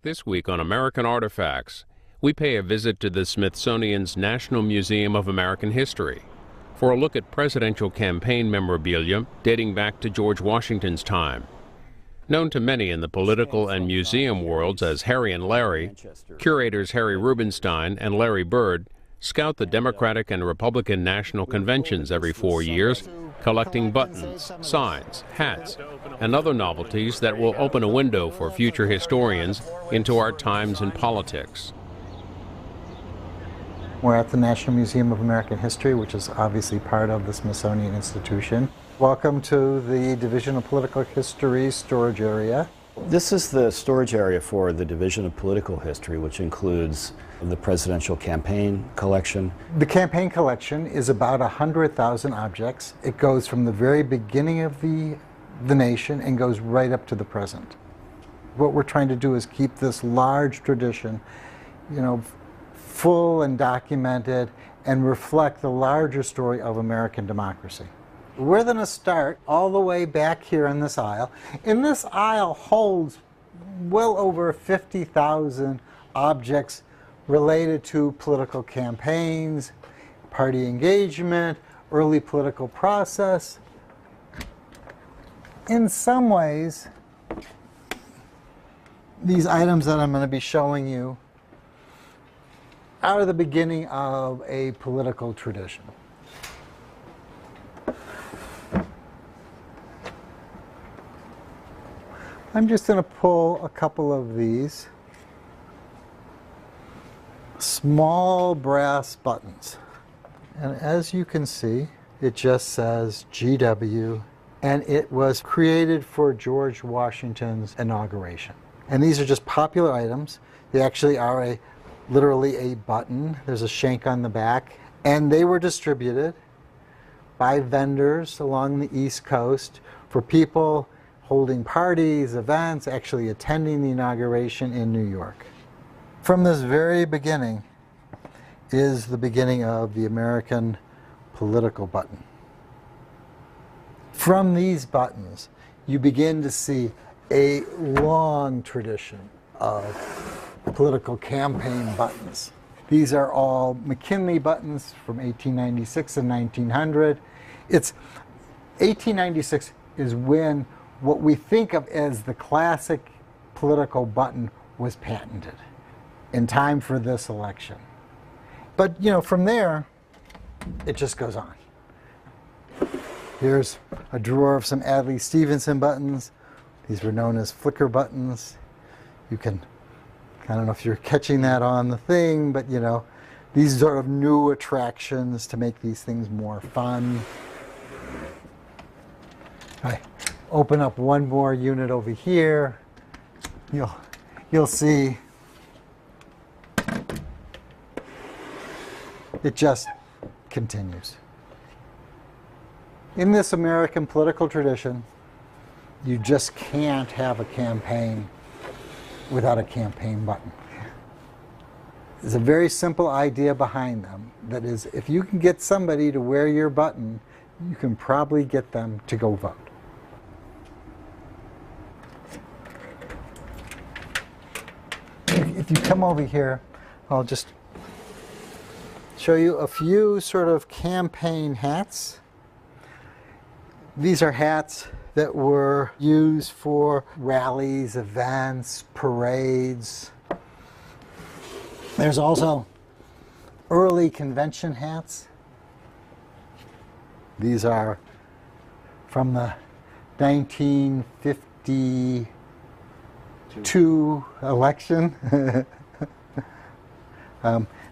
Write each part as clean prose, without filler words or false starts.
This week on American Artifacts, we pay a visit to the Smithsonian's National Museum of American History for a look at presidential campaign memorabilia dating back to George Washington's time. Known to many in the political and museum worlds as Harry and Larry, curators Harry Rubenstein and Larry Bird scout the Democratic and Republican national conventions every 4 years, collecting buttons, signs, hats, and other novelties that will open a window for future historians into our times in politics. We're at the National Museum of American History, which is obviously part of the Smithsonian Institution. Welcome to the Division of Political History storage area. This is the storage area for the Division of Political History, which includes the presidential campaign collection. The campaign collection is about 100,000 objects. It goes from the very beginning of the nation and goes right up to the present. What we're trying to do is keep this large tradition, full and documented, and reflect the larger story of American democracy. We're going to start all the way back here in this aisle. And this aisle holds well over 50,000 objects related to political campaigns, party engagement, early political process. In some ways, these items that I'm going to be showing you are the beginning of a political tradition. I'm just going to pull a couple of these small brass buttons. And as you can see, it just says GW, and it was created for George Washington's inauguration. And these are just popular items. They actually are literally a button. There's a shank on the back. And they were distributed by vendors along the East Coast for people holding parties, events, actually attending the inauguration in New York. From this very beginning is the beginning of the American political button. From these buttons, you begin to see a long tradition of political campaign buttons. These are all McKinley buttons from 1896 and 1900. 1896 is when what we think of as the classic political button was patented in time for this election. But from there, it just goes on. Here's a drawer of some Adlai Stevenson buttons. These were known as flicker buttons. You can, I don't know if you're catching that on the thing, but these sort of new attractions to make these things more fun. I open up one more unit over here. You'll see it just continues. In this American political tradition, you just can't have a campaign without a campaign button. There's a very simple idea behind them. That is, if you can get somebody to wear your button, you can probably get them to go vote. If you come over here, I'll just show you a few sort of campaign hats. These are hats that were used for rallies, events, parades. There's also early convention hats. These are from the 1952 election.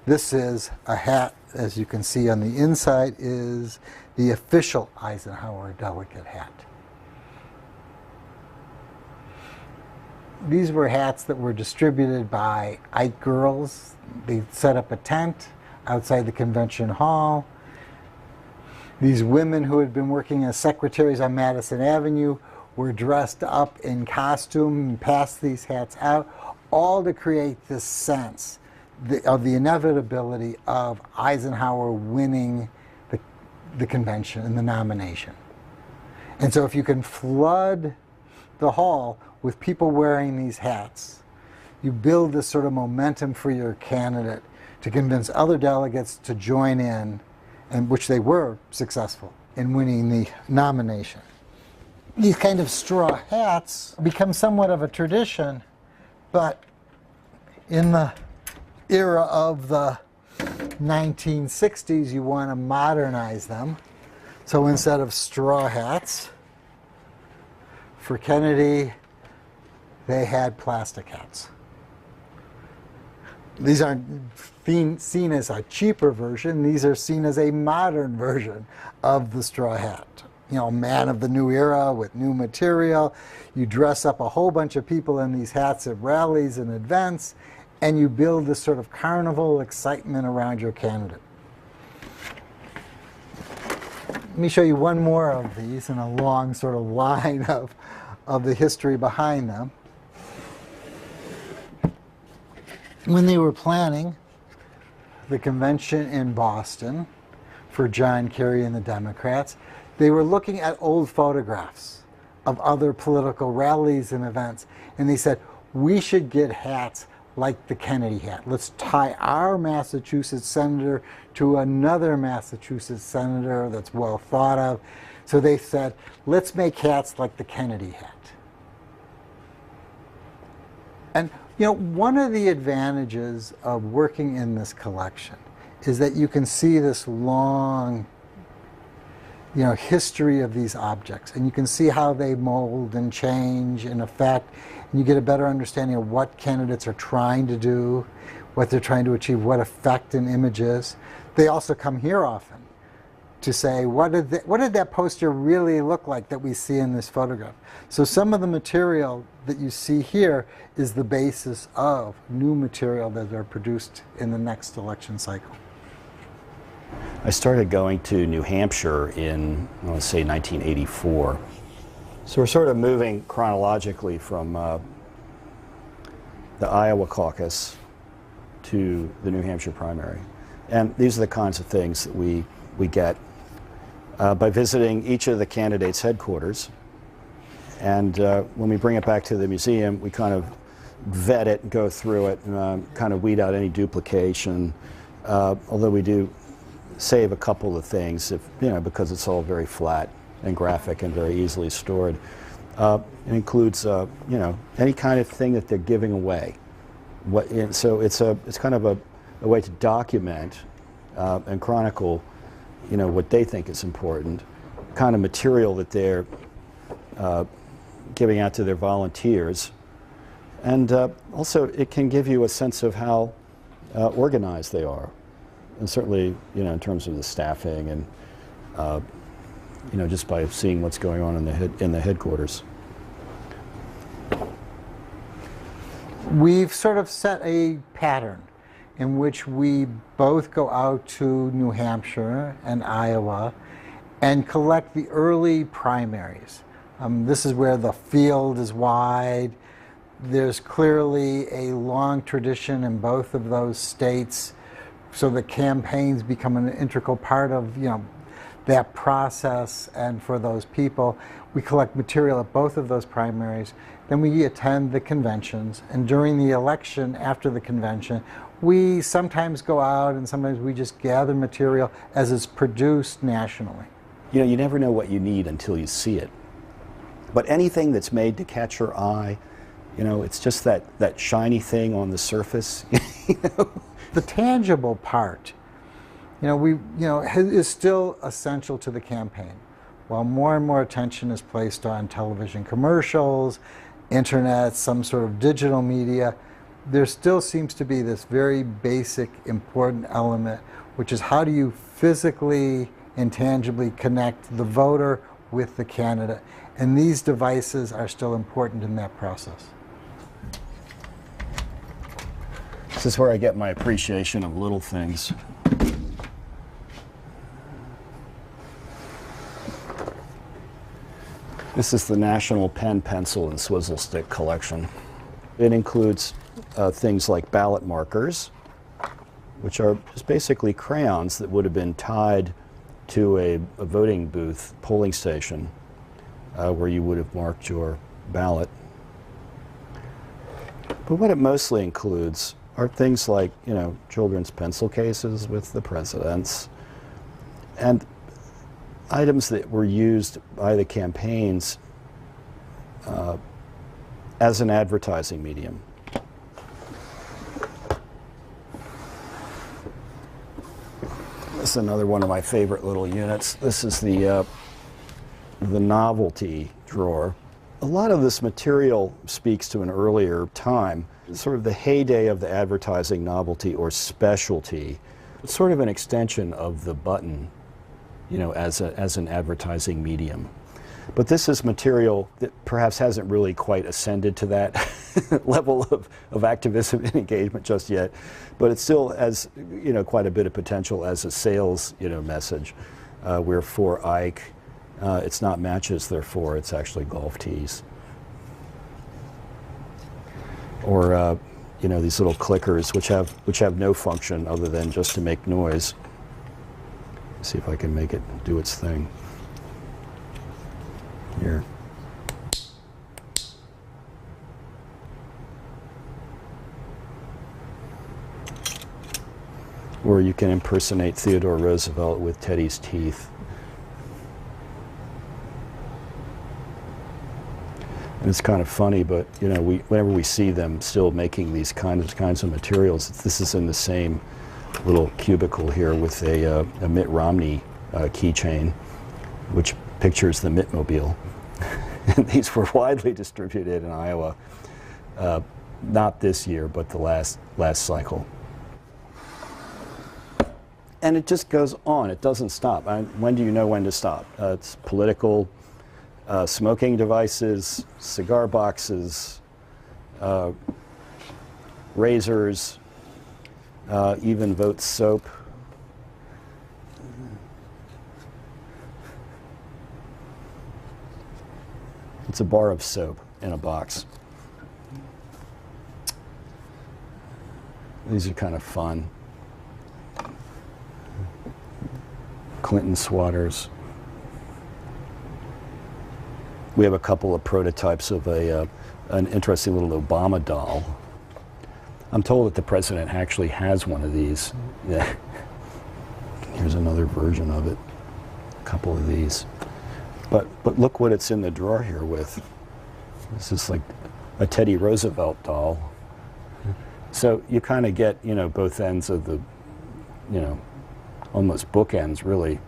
This is a hat, as you can see on the inside, is the official Eisenhower delegate hat. These were hats that were distributed by Ike girls. They set up a tent outside the convention hall. These women who had been working as secretaries on Madison Avenue were dressed up in costume and passed these hats out, all to create this sense of the inevitability of Eisenhower winning the convention and the nomination. And so if you can flood the hall with people wearing these hats, you build this sort of momentum for your candidate to convince other delegates to join in, and which they were successful in winning the nomination. These kind of straw hats become somewhat of a tradition, but in the era of the 1960s, you want to modernize them. So instead of straw hats, for Kennedy, they had plastic hats. These aren't seen as a cheaper version. These are seen as a modern version of the straw hat. You know, man of the new era with new material. You dress up a whole bunch of people in these hats at rallies and events, and you build this sort of carnival excitement around your candidate. Let me show you one more of these in a long sort of line of the history behind them. When they were planning the convention in Boston for John Kerry and the Democrats, they were looking at old photographs of other political rallies and events, and they said, we should get hats like the Kennedy hat. Let's tie our Massachusetts senator to another Massachusetts senator that's well thought of. So they said, let's make hats like the Kennedy hat. And you know, one of the advantages of working in this collection is that you can see this long, you know, history of these objects, and you can see how they mold and change and affect, and you get a better understanding of what candidates are trying to do, what they're trying to achieve, what effect an image is. They also come here often to say, what did that poster really look like that we see in this photograph? So some of the material that you see here is the basis of new material that are produced in the next election cycle. I started going to New Hampshire in, let's say, 1984. So we're sort of moving chronologically from the Iowa caucus to the New Hampshire primary. And these are the kinds of things that we get by visiting each of the candidates' headquarters. And when we bring it back to the museum, we kind of vet it and go through it and kind of weed out any duplication, although we do save a couple of things, if, you know, because it's all very flat and graphic and very easily stored. It includes, you know, any kind of thing that they're giving away. So it's kind of a way to document and chronicle, you know, what they think is important, kind of material that they're giving out to their volunteers. And also it can give you a sense of how organized they are. And certainly, you know, in terms of the staffing and, you know, just by seeing what's going on in the headquarters. We've sort of set a pattern in which we both go out to New Hampshire and Iowa and collect the early primaries. This is where the field is wide. There's clearly a long tradition in both of those states, so the campaigns become an integral part of, you know, that process. And for those people, we collect material at both of those primaries. Then we attend the conventions, and during the election, after the convention, we sometimes go out and sometimes we just gather material as it's produced nationally. You know, you never know what you need until you see it. But anything that's made to catch your eye, you know, it's just that shiny thing on the surface. You know? The tangible part, is still essential to the campaign. While more and more attention is placed on television commercials, internet, some sort of digital media, there still seems to be this very basic, important element, which is how do you physically and tangibly connect the voter with the candidate? And these devices are still important in that process. This is where I get my appreciation of little things. This is the National Pen, Pencil, and Swizzle Stick collection. It includes things like ballot markers, which are just basically crayons that would have been tied to a voting booth, polling station, where you would have marked your ballot. But what it mostly includes are things like, you know, children's pencil cases with the presidents, and items that were used by the campaigns as an advertising medium. This is another one of my favorite little units. This is the novelty drawer. A lot of this material speaks to an earlier time, sort of the heyday of the advertising novelty or specialty. It's sort of an extension of the button, you know, as an advertising medium. But this is material that perhaps hasn't really quite ascended to that level of activism and engagement just yet, but it still has, you know, quite a bit of potential as a sales, you know, message. We're for Ike. It's not matches they're for, it's actually golf tees. Or you know, these little clickers which have no function other than just to make noise. Let's see if I can make it do its thing. Here. Or you can impersonate Theodore Roosevelt with Teddy's teeth. And it's kind of funny, but you know, whenever we see them still making these kinds of materials, this is in the same little cubicle here with a Mitt Romney keychain, which pictures the Mittmobile. And these were widely distributed in Iowa, not this year, but the last cycle. And it just goes on. It doesn't stop. When do you know when to stop? It's political, smoking devices, cigar boxes, razors, even Vote soap. It's a bar of soap in a box. These are kind of fun. Clinton swatters. We have a couple of prototypes of an interesting little Obama doll. I'm told that the president actually has one of these. Yeah. Here's another version of it. A couple of these. But look what it's in the drawer here with. This is like a Teddy Roosevelt doll. So you kind of get, you know, both ends of the, you know, almost bookends really.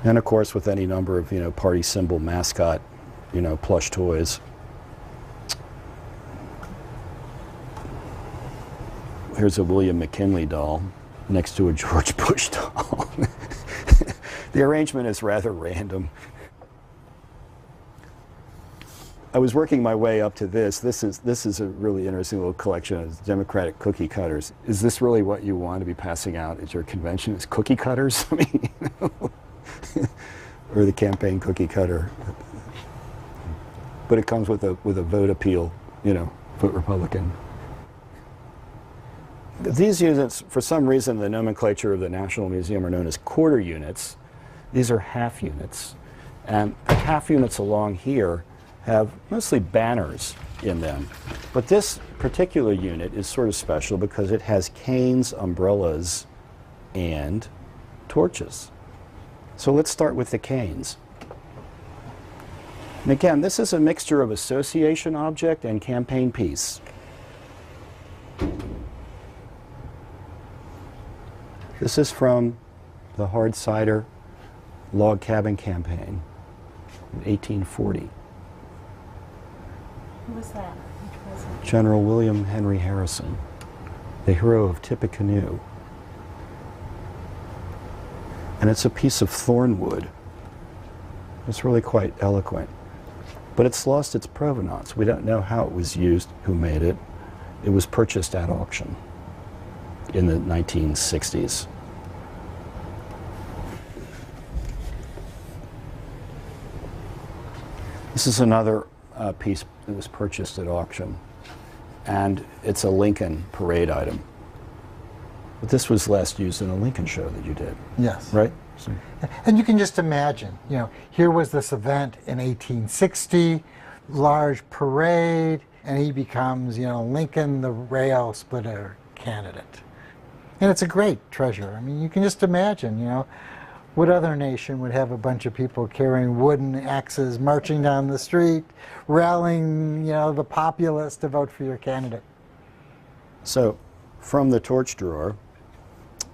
And of course with any number of, you know, party symbol mascot, you know, plush toys. Here's a William McKinley doll next to a George Bush doll. The arrangement is rather random. I was working my way up to this. This is a really interesting little collection of Democratic cookie cutters. Is this really what you want to be passing out at your convention? Is cookie cutters? I mean, you know, or the campaign cookie cutter. But it comes with a vote appeal, you know, vote Republican. These units, for some reason, the nomenclature of the National Museum are known as quarter units. These are half units. And the half units along here have mostly banners in them. But this particular unit is sort of special because it has canes, umbrellas, and torches. So let's start with the canes. And again, this is a mixture of association object and campaign piece. This is from the hard cider log cabin campaign in 1840. Who was that? Which was it? General William Henry Harrison, the hero of Tippecanoe. And it's a piece of thornwood. It's really quite eloquent. But it's lost its provenance. We don't know how it was used, who made it. It was purchased at auction in the 1960s. This is another piece that was purchased at auction, and it's a Lincoln parade item. But this was last used in a Lincoln show that you did. Yes. Right? So, And you can just imagine, you know, here was this event in 1860. large parade, and he becomes, Lincoln the rail splitter candidate. And it's a great treasure. I mean, you can just imagine, what other nation would have a bunch of people carrying wooden axes, marching down the street, rallying, the populace to vote for your candidate? So, from the torch drawer,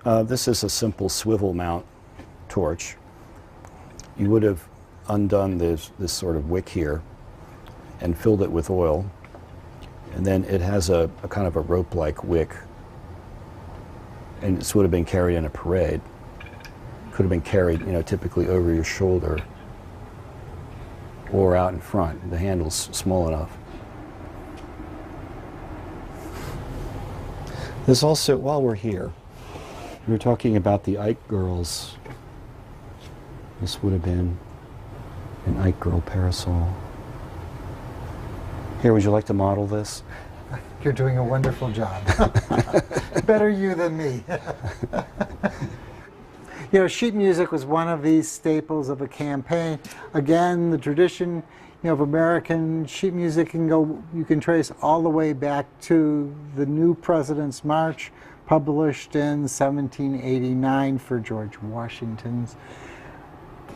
this is a simple swivel mount torch. You would have undone this sort of wick here and filled it with oil, and then it has a kind of a rope-like wick, and this would have been carried in a parade. Could have been carried, typically over your shoulder or out in front. The handle's small enough. There's also, while we're here, we were talking about the Ike girls. This would have been an Ike girl parasol. Here, would you like to model this? You're doing a wonderful job. Better you than me. Sheet music was one of these staples of a campaign. Again, the tradition of American sheet music you can trace all the way back to the New President's March, published in 1789 for George Washington's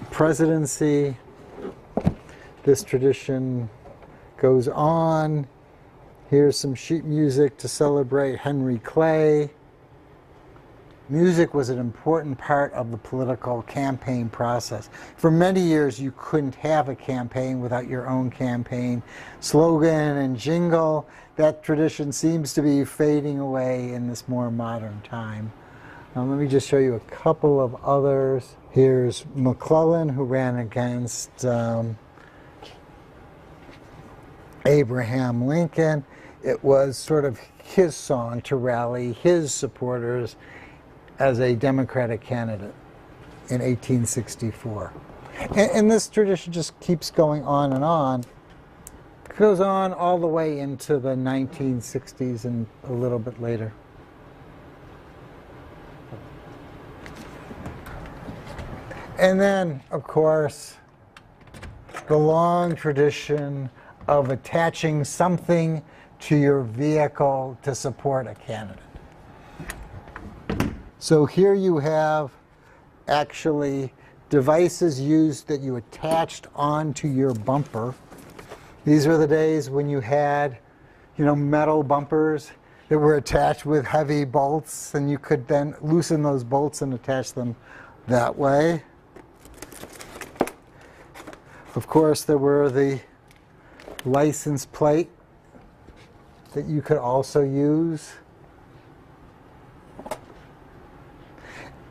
presidency. This tradition goes on. Here's some sheet music to celebrate Henry Clay. Music was an important part of the political campaign process. For many years, you couldn't have a campaign without your own campaign slogan and jingle. That tradition seems to be fading away in this more modern time. Now, let me just show you a couple of others. Here's McClellan, who ran against Abraham Lincoln. It was sort of his song to rally his supporters as a Democratic candidate in 1864. And this tradition just keeps going on and on. It goes on all the way into the 1960s and a little bit later. And then, of course, the long tradition of attaching something to your vehicle to support a candidate. So here you have actually devices used that you attached onto your bumper. These were the days when you had, metal bumpers that were attached with heavy bolts, and you could then loosen those bolts and attach them that way. Of course, there were the license plate that you could also use.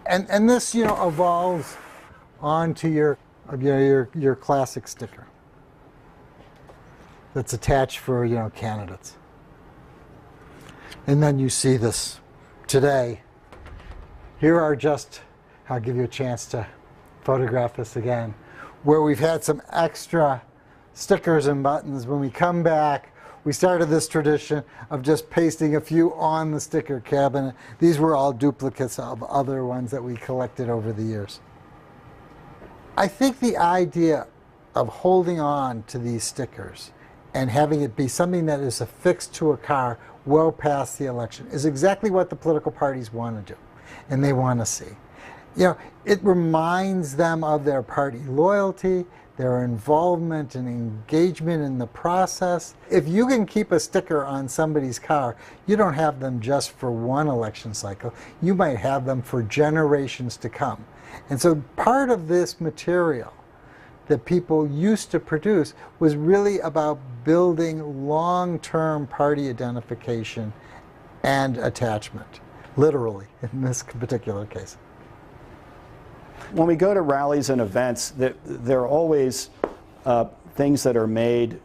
And this, evolves onto your classic sticker that's attached for, candidates. And then you see this today. Here are just, I'll give you a chance to photograph this again, where we've had some extra stickers and buttons. When we come back, we started this tradition of just pasting a few on the sticker cabinet. These were all duplicates of other ones that we collected over the years. I think the idea of holding on to these stickers and having it be something that is affixed to a car well past the election is exactly what the political parties want to do and they want to see. It reminds them of their party loyalty, their involvement and engagement in the process. If you can keep a sticker on somebody's car, you don't have them just for one election cycle. You might have them for generations to come. And so part of this material that people used to produce was really about building long-term party identification and attachment, literally, in this particular case. When we go to rallies and events, there are always things that are made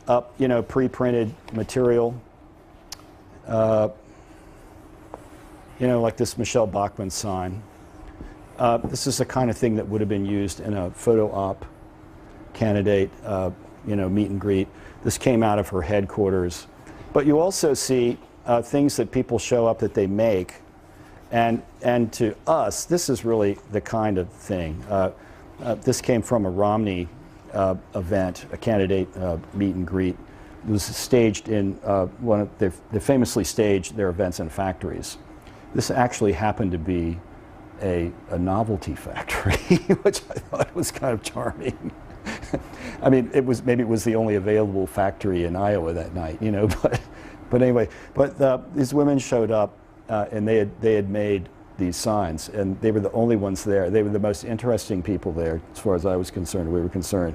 up, pre-printed material. Like this Michelle Bachmann sign. This is the kind of thing that would have been used in a photo op candidate, meet and greet. This came out of her headquarters. But you also see things that people show up that they make. And to us, this is really the kind of thing. This came from a Romney event, a candidate meet and greet. It was staged in one of they famously staged their events in factories. This actually happened to be a novelty factory, which I thought was kind of charming. I mean, maybe it was the only available factory in Iowa that night, you know. But anyway, these women showed up, and they had made these signs, and they were the only ones there. They were the most interesting people there, as far as I was concerned. We were concerned,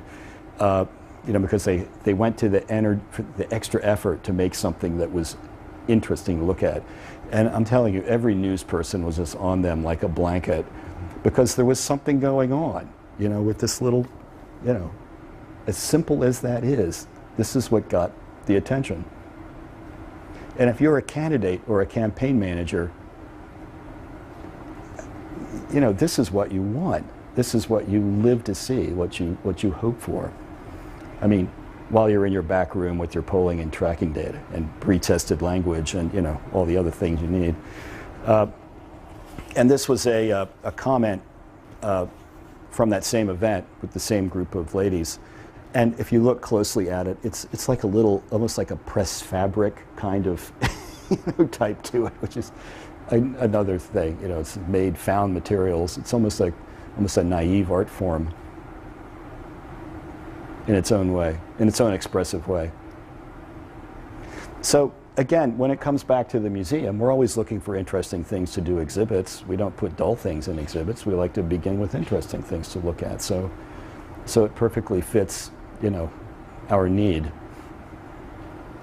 you know, because they went to the extra effort to make something that was interesting to look at. And I'm telling you, every news person was just on them like a blanket, because there was something going on, you know, with this little, you know, as simple as that is, this is what got the attention. And if you're a candidate or a campaign manager, you know, this is what you want. This is what you live to see, what you hope for. I mean, while you're in your back room with your polling and tracking data and pre-tested language and, you know, all the other things you need. And this was a comment from that same event with the same group of ladies. And if you look closely at it, it's like a little, almost like a press fabric kind of you know, type to it, which is another thing. You know, it's made found materials. It's almost a naive art form in its own way, in its own expressive way. So again, when it comes back to the museum, we're always looking for interesting things to do exhibits. We don't put dull things in exhibits. We like to begin with interesting things to look at. So it perfectly fits, you know, our need.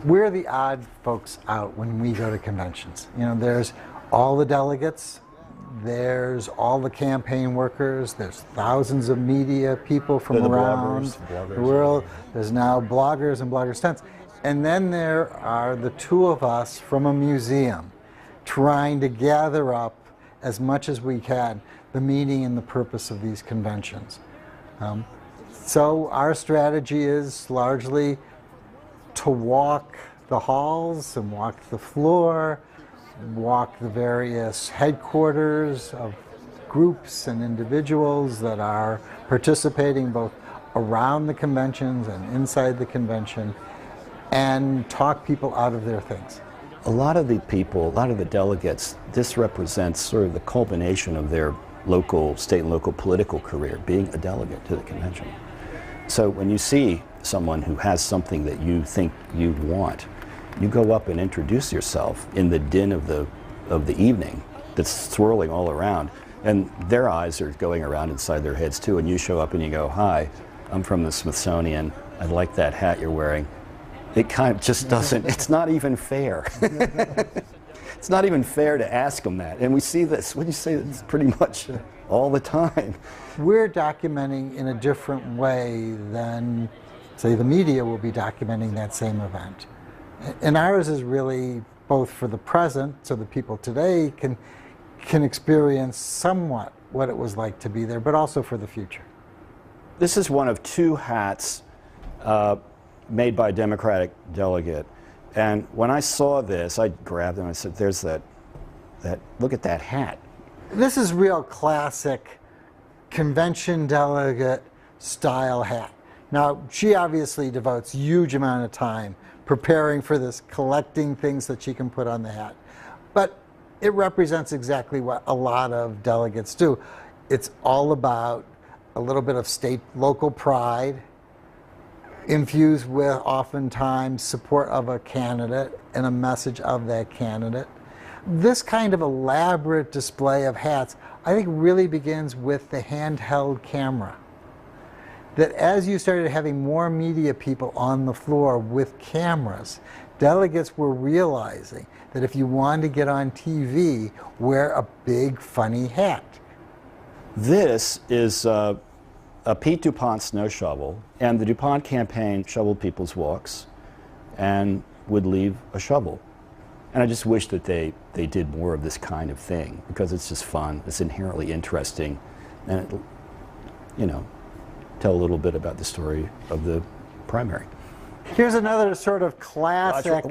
We're the odd folks out when we go to conventions. You know, there's all the delegates, there's all the campaign workers, there's thousands of media people from around the world. There's now bloggers and bloggers tents. And then there are the two of us from a museum trying to gather up as much as we can the meaning and the purpose of these conventions. So our strategy is largely to walk the halls and walk the floor, walk the various headquarters of groups and individuals that are participating both around the conventions and inside the convention, and talk people out of their things. A lot of the people, a lot of the delegates, this represents sort of the culmination of their local, state and local political career, being a delegate to the convention. So when you see someone who has something that you think you want, you go up and introduce yourself in the din of the evening that's swirling all around, and their eyes are going around inside their heads too, and you show up and you go, "Hi, I'm from the Smithsonian. I like that hat you're wearing." It kind of just doesn't, it's not even fair. It's not even fair to ask them that. And we see this, what do you say, it's pretty much all the time. We're documenting in a different way than, say, the media will be documenting that same event. And ours is really both for the present, so that people today can experience somewhat what it was like to be there, but also for the future. This is one of two hats made by a Democratic delegate. And when I saw this, I grabbed them and I said, "There's that, look at that hat." This is real classic convention delegate style hat. Now, she obviously devotes huge amount of time preparing for this, collecting things that she can put on the hat. But it represents exactly what a lot of delegates do. It's all about a little bit of state, local pride, infused with oftentimes support of a candidate and a message of that candidate. This kind of elaborate display of hats, I think, really begins with the handheld camera. That as you started having more media people on the floor with cameras, delegates were realizing that if you wanted to get on TV, wear a big funny hat. This is a Pete DuPont snow shovel, and the DuPont campaign shoveled people's walks and would leave a shovel. And I just wish that they did more of this kind of thing, because it's just fun, it's inherently interesting, and it, you know, tell a little bit about the story of the primary. Here's another sort of classic,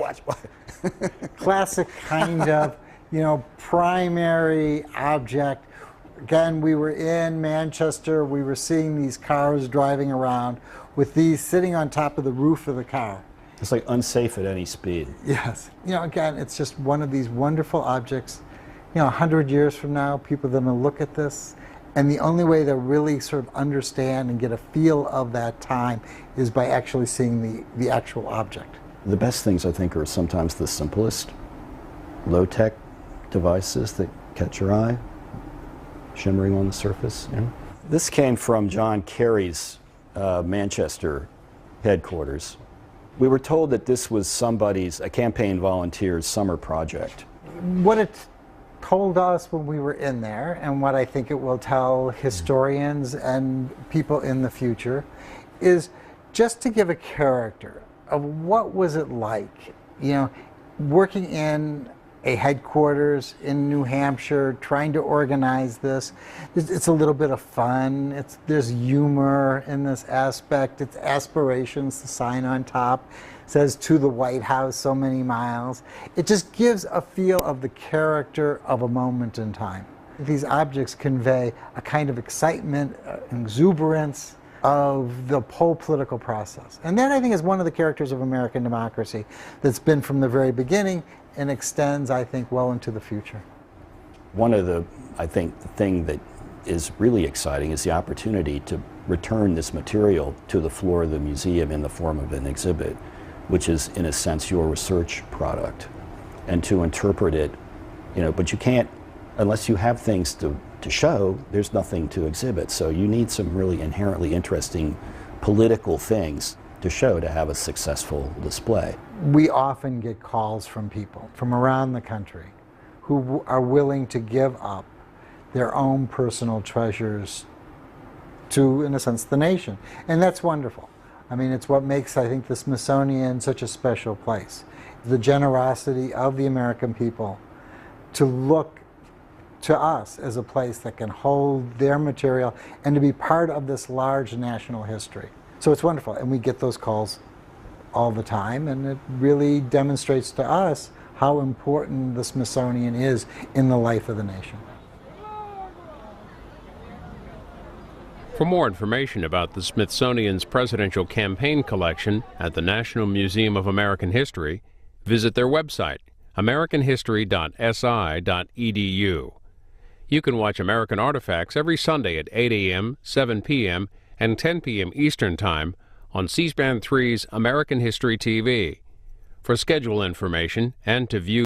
classic kind of, you know, primary object. Again, we were in Manchester, we were seeing these cars driving around. with these sitting on top of the roof of the car. It's like unsafe at any speed. Yes. You know, again, it's just one of these wonderful objects. You know, 100 years from now, people are going to look at this, and the only way to really sort of understand and get a feel of that time is by actually seeing the actual object. The best things, I think, are sometimes the simplest, low-tech devices that catch your eye, shimmering on the surface. You know? This came from John Kerry's Manchester headquarters. We were told that this was a campaign volunteer's summer project. What it told us when we were in there, and what I think it will tell historians and people in the future, is just to give a character of what was it like, you know, working in a headquarters in New Hampshire, trying to organize this. It's a little bit of fun. There's humor in this aspect. It's aspirations. The sign on top says "To the White House, so many miles." It just gives a feel of the character of a moment in time. These objects convey a kind of excitement, exuberance of the whole political process. And that, I think, is one of the characters of American democracy that's been from the very beginning and extends, I think, well into the future. One of the thing that is really exciting is the opportunity to return this material to the floor of the museum in the form of an exhibit, which is, in a sense, your research product, and to interpret it, you know, but you can't, unless you have things to show, there's nothing to exhibit. So you need some really inherently interesting political things to show to have a successful display. We often get calls from people from around the country who are willing to give up their own personal treasures to, in a sense, the nation. And that's wonderful. I mean, it's what makes, I think, the Smithsonian such a special place. The generosity of the American people to look to us as a place that can hold their material and to be part of this large national history. So it's wonderful, and we get those calls all the time, and it really demonstrates to us how important the Smithsonian is in the life of the nation. For more information about the Smithsonian's presidential campaign collection at the National Museum of American History, visit their website, americanhistory.si.edu. You can watch American Artifacts every Sunday at 8 a.m., 7 p.m., and 10 p.m. Eastern Time on C-SPAN 3's American History TV. For schedule information and to view